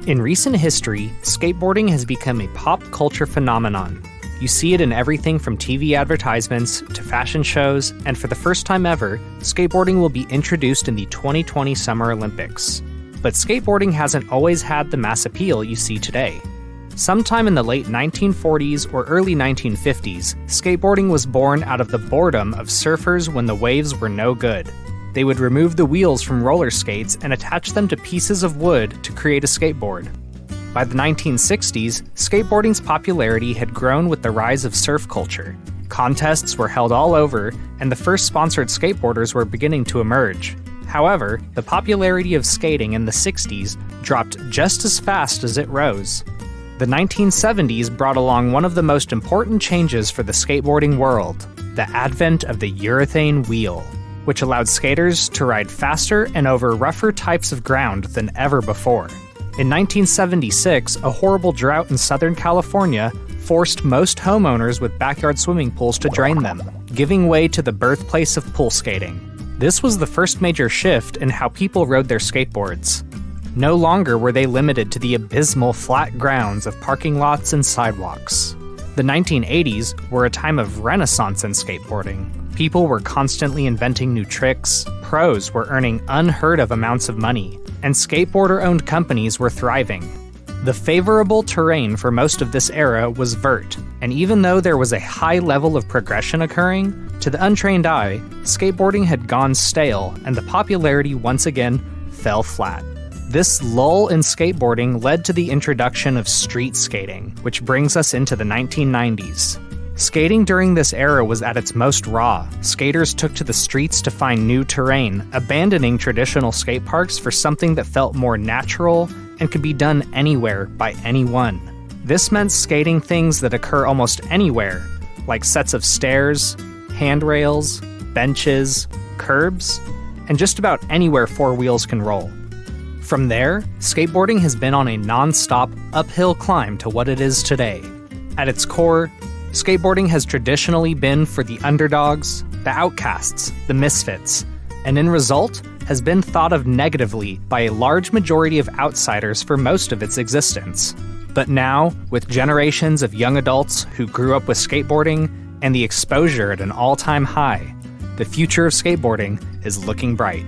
In recent history, skateboarding has become a pop culture phenomenon. You see it in everything from TV advertisements to fashion shows, and for the first time ever, skateboarding will be introduced in the 2020 Summer Olympics. But skateboarding hasn't always had the mass appeal you see today. Sometime in the late 1940s or early 1950s, skateboarding was born out of the boredom of surfers when the waves were no good. They would remove the wheels from roller skates and attach them to pieces of wood to create a skateboard. By the 1960s, skateboarding's popularity had grown with the rise of surf culture. Contests were held all over, and the first sponsored skateboarders were beginning to emerge. However, the popularity of skating in the 60s dropped just as fast as it rose. The 1970s brought along one of the most important changes for the skateboarding world, the advent of the urethane wheel, which allowed skaters to ride faster and over rougher types of ground than ever before. In 1976, a horrible drought in Southern California forced most homeowners with backyard swimming pools to drain them, giving way to the birthplace of pool skating. This was the first major shift in how people rode their skateboards. No longer were they limited to the abysmal flat grounds of parking lots and sidewalks. The 1980s were a time of renaissance in skateboarding. People were constantly inventing new tricks, pros were earning unheard of amounts of money, and skateboarder-owned companies were thriving. The favorable terrain for most of this era was vert, and even though there was a high level of progression occurring, to the untrained eye, skateboarding had gone stale and the popularity once again fell flat. This lull in skateboarding led to the introduction of street skating, which brings us into the 1990s. Skating during this era was at its most raw. Skaters took to the streets to find new terrain, abandoning traditional skate parks for something that felt more natural and could be done anywhere by anyone. This meant skating things that occur almost anywhere, like sets of stairs, handrails, benches, curbs, and just about anywhere four wheels can roll. From there, skateboarding has been on a non-stop uphill climb to what it is today. At its core, skateboarding has traditionally been for the underdogs, the outcasts, the misfits, and in result, has been thought of negatively by a large majority of outsiders for most of its existence. But now, with generations of young adults who grew up with skateboarding and the exposure at an all-time high, the future of skateboarding is looking bright.